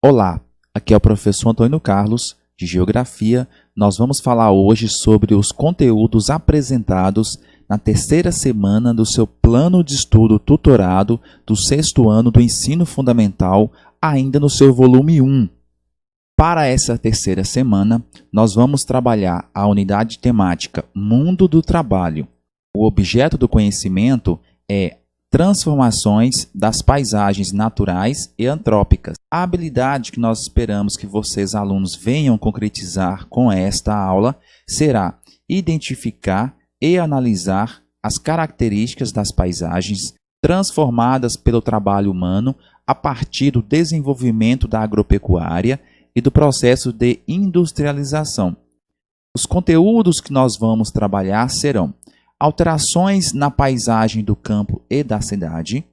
Olá, aqui é o professor Antônio Carlos, de Geografia. Nós vamos falar hoje sobre os conteúdos apresentados na terceira semana do seu plano de estudo tutorado do sexto ano do ensino fundamental, ainda no seu volume 1. Para essa terceira semana, nós vamos trabalhar a unidade temática Mundo do Trabalho. O objeto do conhecimento é transformações das paisagens naturais e antrópicas. A habilidade que nós esperamos que vocês, alunos, venham concretizar com esta aula será identificar e analisar as características das paisagens transformadas pelo trabalho humano a partir do desenvolvimento da agropecuária e do processo de industrialização. Os conteúdos que nós vamos trabalhar serão alterações na paisagem do campo e da cidade,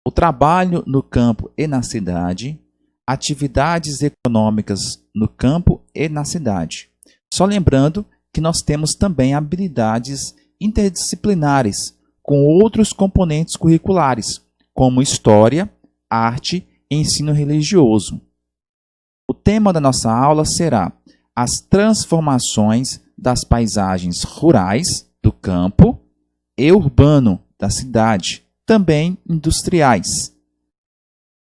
o trabalho no campo e na cidade, atividades econômicas no campo e na cidade. Só lembrando que nós temos também habilidades interdisciplinares com outros componentes curriculares, como história, arte e ensino religioso. O tema da nossa aula será as transformações das paisagens rurais do campo e urbano da cidade, também industriais.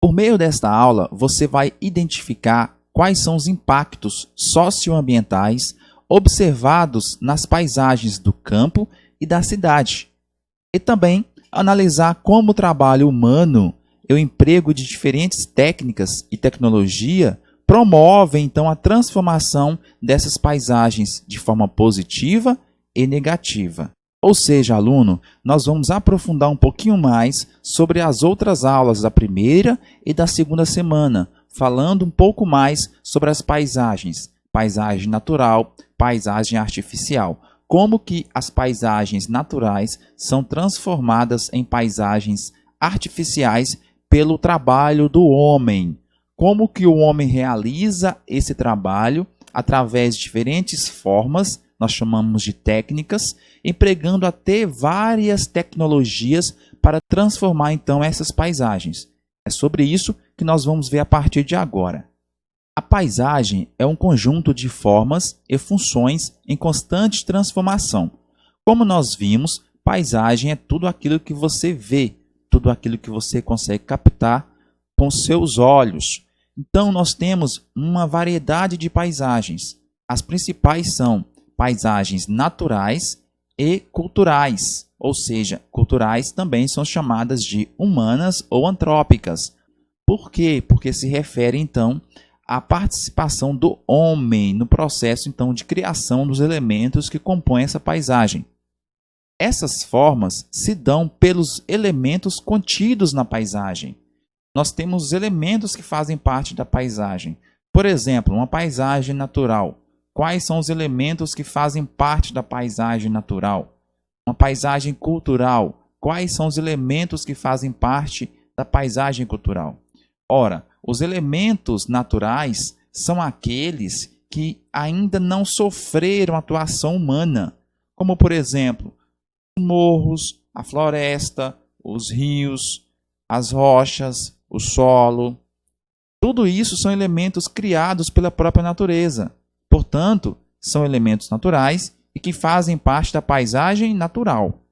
Por meio desta aula, você vai identificar quais são os impactos socioambientais observados nas paisagens do campo e da cidade, e também analisar como o trabalho humano e o emprego de diferentes técnicas e tecnologia promovem então a transformação dessas paisagens de forma positiva e negativa. Ou seja, aluno, nós vamos aprofundar um pouquinho mais sobre as outras aulas da primeira e da segunda semana, falando um pouco mais sobre as paisagens, paisagem natural, paisagem artificial, como que as paisagens naturais são transformadas em paisagens artificiais pelo trabalho do homem, como que o homem realiza esse trabalho através de diferentes formas, nós chamamos de técnicas, empregando até várias tecnologias para transformar então essas paisagens. É sobre isso que nós vamos ver a partir de agora. A paisagem é um conjunto de formas e funções em constante transformação. Como nós vimos, paisagem é tudo aquilo que você vê, tudo aquilo que você consegue captar com seus olhos. Então, nós temos uma variedade de paisagens. As principais são paisagens naturais e culturais, ou seja, culturais também são chamadas de humanas ou antrópicas. Por quê? Porque se refere, então, à participação do homem no processo, então, de criação dos elementos que compõem essa paisagem. Essas formas se dão pelos elementos contidos na paisagem. Nós temos os elementos que fazem parte da paisagem. Por exemplo, uma paisagem natural. Quais são os elementos que fazem parte da paisagem natural? Uma paisagem cultural. Quais são os elementos que fazem parte da paisagem cultural? Ora, os elementos naturais são aqueles que ainda não sofreram atuação humana, como, por exemplo, os morros, a floresta, os rios, as rochas, o solo. Tudo isso são elementos criados pela própria natureza. Portanto, são elementos naturais e que fazem parte da paisagem natural.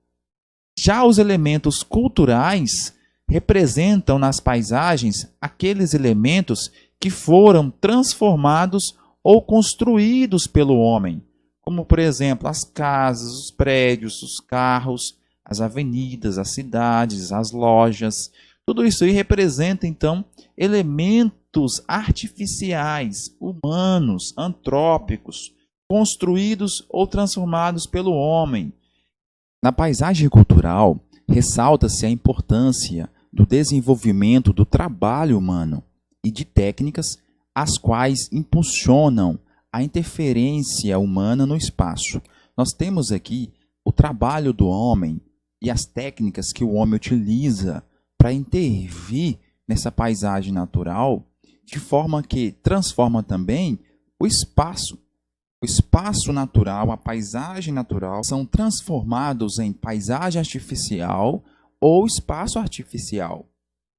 Já os elementos culturais representam nas paisagens aqueles elementos que foram transformados ou construídos pelo homem, como, por exemplo, as casas, os prédios, os carros, as avenidas, as cidades, as lojas. Tudo isso aí representa, então, elementos artificiais, humanos, antrópicos, construídos ou transformados pelo homem. Na paisagem cultural, ressalta-se a importância do desenvolvimento do trabalho humano e de técnicas as quais impulsionam a interferência humana no espaço. Nós temos aqui o trabalho do homem e as técnicas que o homem utiliza para intervir nessa paisagem natural, de forma que transforma também o espaço. O espaço natural, a paisagem natural, são transformados em paisagem artificial ou espaço artificial.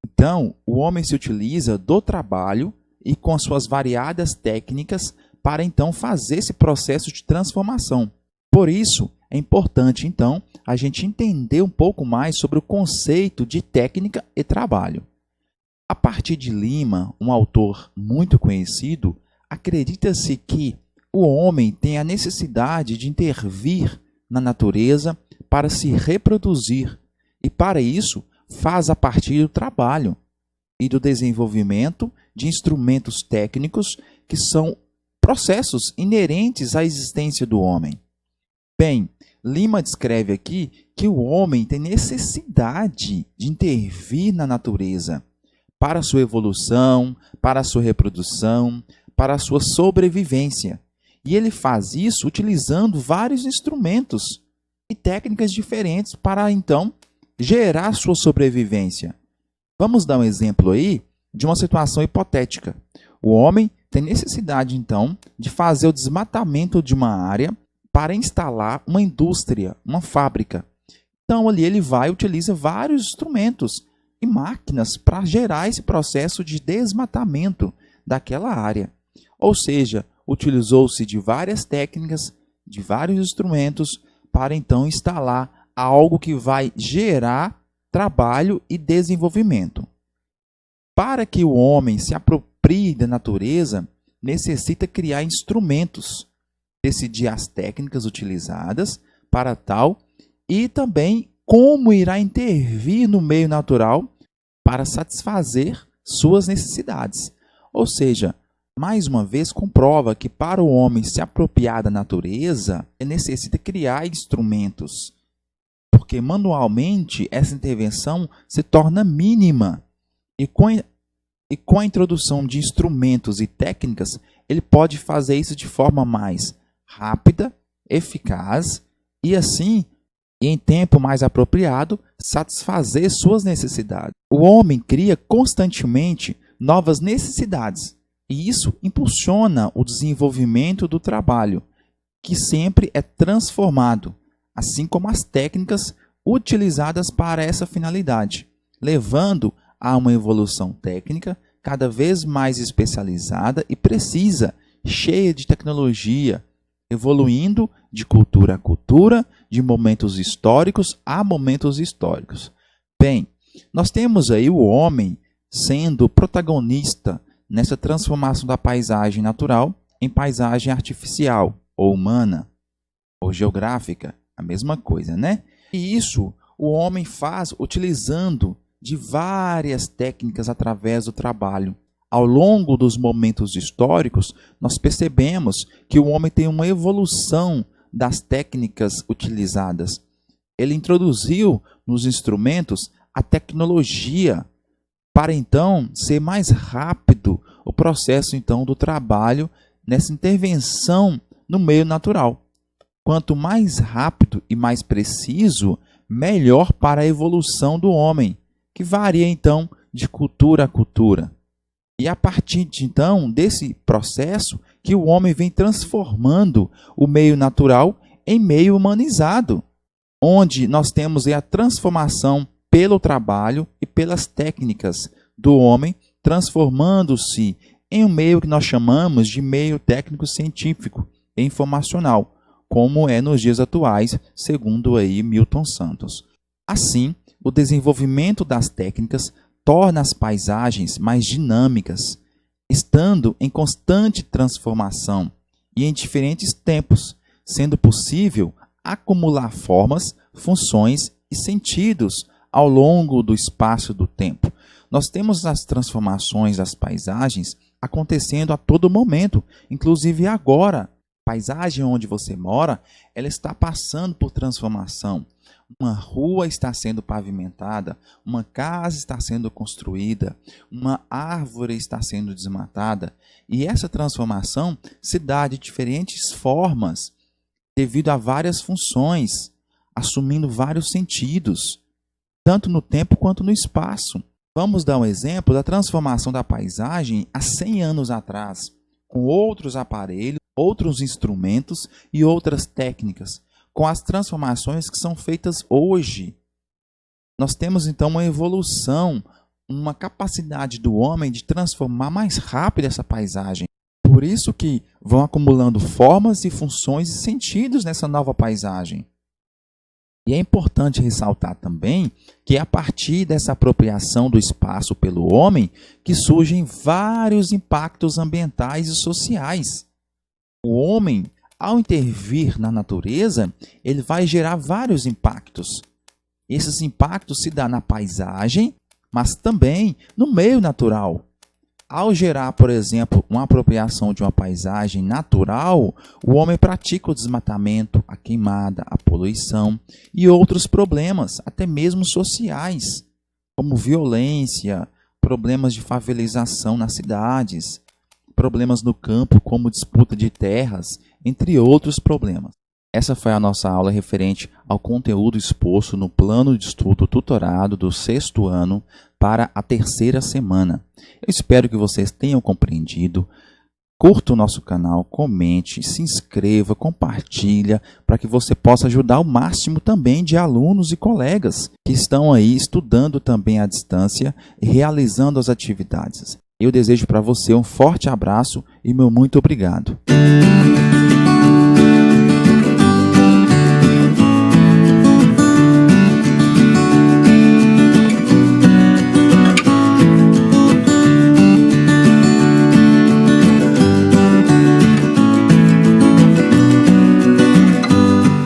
Então, o homem se utiliza do trabalho e com as suas variadas técnicas para então fazer esse processo de transformação. Por isso, é importante então a gente entender um pouco mais sobre o conceito de técnica e trabalho. A partir de Lima, um autor muito conhecido, acredita-se que o homem tem a necessidade de intervir na natureza para se reproduzir e, para isso, faz a partir do trabalho e do desenvolvimento de instrumentos técnicos que são processos inerentes à existência do homem. Bem, Lima descreve aqui que o homem tem necessidade de intervir na natureza para a sua evolução, para a sua reprodução, para a sua sobrevivência. E ele faz isso utilizando vários instrumentos e técnicas diferentes para, então, gerar sua sobrevivência. Vamos dar um exemplo aí de uma situação hipotética. O homem tem necessidade, então, de fazer o desmatamento de uma área para instalar uma indústria, uma fábrica. Então, ali ele utiliza vários instrumentos e máquinas para gerar esse processo de desmatamento daquela área. Ou seja, utilizou-se de várias técnicas, de vários instrumentos, para então instalar algo que vai gerar trabalho e desenvolvimento. Para que o homem se aproprie da natureza, necessita criar instrumentos, decidir as técnicas utilizadas para tal e também como irá intervir no meio natural para satisfazer suas necessidades. Ou seja, mais uma vez comprova que para o homem se apropriar da natureza, ele necessita criar instrumentos, porque manualmente essa intervenção se torna mínima e com a introdução de instrumentos e técnicas, ele pode fazer isso de forma mais rápida, eficaz e assim, em tempo mais apropriado, satisfazer suas necessidades. O homem cria constantemente novas necessidades e isso impulsiona o desenvolvimento do trabalho, que sempre é transformado, assim como as técnicas utilizadas para essa finalidade, levando a uma evolução técnica cada vez mais especializada e precisa, cheia de tecnologia, evoluindo de cultura a cultura, de momentos históricos a momentos históricos. Bem, nós temos aí o homem sendo protagonista nessa transformação da paisagem natural em paisagem artificial, ou humana, ou geográfica, a mesma coisa, né? E isso o homem faz utilizando de várias técnicas através do trabalho. Ao longo dos momentos históricos, nós percebemos que o homem tem uma evolução das técnicas utilizadas. Ele introduziu nos instrumentos a tecnologia para então ser mais rápido o processo então do trabalho nessa intervenção no meio natural. Quanto mais rápido e mais preciso, melhor para a evolução do homem, que varia então de cultura a cultura. E a partir de então desse processo que o homem vem transformando o meio natural em meio humanizado, onde nós temos a transformação pelo trabalho e pelas técnicas do homem, transformando-se em um meio que nós chamamos de meio técnico-científico e informacional, como é nos dias atuais, segundo aí Milton Santos. Assim, o desenvolvimento das técnicas torna as paisagens mais dinâmicas, estando em constante transformação e em diferentes tempos, sendo possível acumular formas, funções e sentidos ao longo do espaço do tempo. Nós temos as transformações das paisagens acontecendo a todo momento, inclusive agora. A paisagem onde você mora, ela está passando por transformação. Uma rua está sendo pavimentada, uma casa está sendo construída, uma árvore está sendo desmatada. E essa transformação se dá de diferentes formas, devido a várias funções, assumindo vários sentidos, tanto no tempo quanto no espaço. Vamos dar um exemplo da transformação da paisagem há 100 anos atrás, com outros aparelhos, outros instrumentos e outras técnicas, com as transformações que são feitas hoje. Nós temos então uma evolução, uma capacidade do homem de transformar mais rápido essa paisagem. Por isso que vão acumulando formas e funções e sentidos nessa nova paisagem. E é importante ressaltar também que é a partir dessa apropriação do espaço pelo homem que surgem vários impactos ambientais e sociais. O homem, ao intervir na natureza, ele vai gerar vários impactos. Esses impactos se dão na paisagem, mas também no meio natural. Ao gerar, por exemplo, uma apropriação de uma paisagem natural, o homem pratica o desmatamento, a queimada, a poluição e outros problemas, até mesmo sociais, como violência, problemas de favelização nas cidades, problemas no campo, como disputa de terras, entre outros problemas. Essa foi a nossa aula referente ao conteúdo exposto no plano de estudo tutorado do 6º ano para a 3ª semana. Eu espero que vocês tenham compreendido. Curta o nosso canal, comente, se inscreva, compartilha, para que você possa ajudar o máximo também de alunos e colegas que estão aí estudando também à distância e realizando as atividades. Eu desejo para você um forte abraço e meu muito obrigado.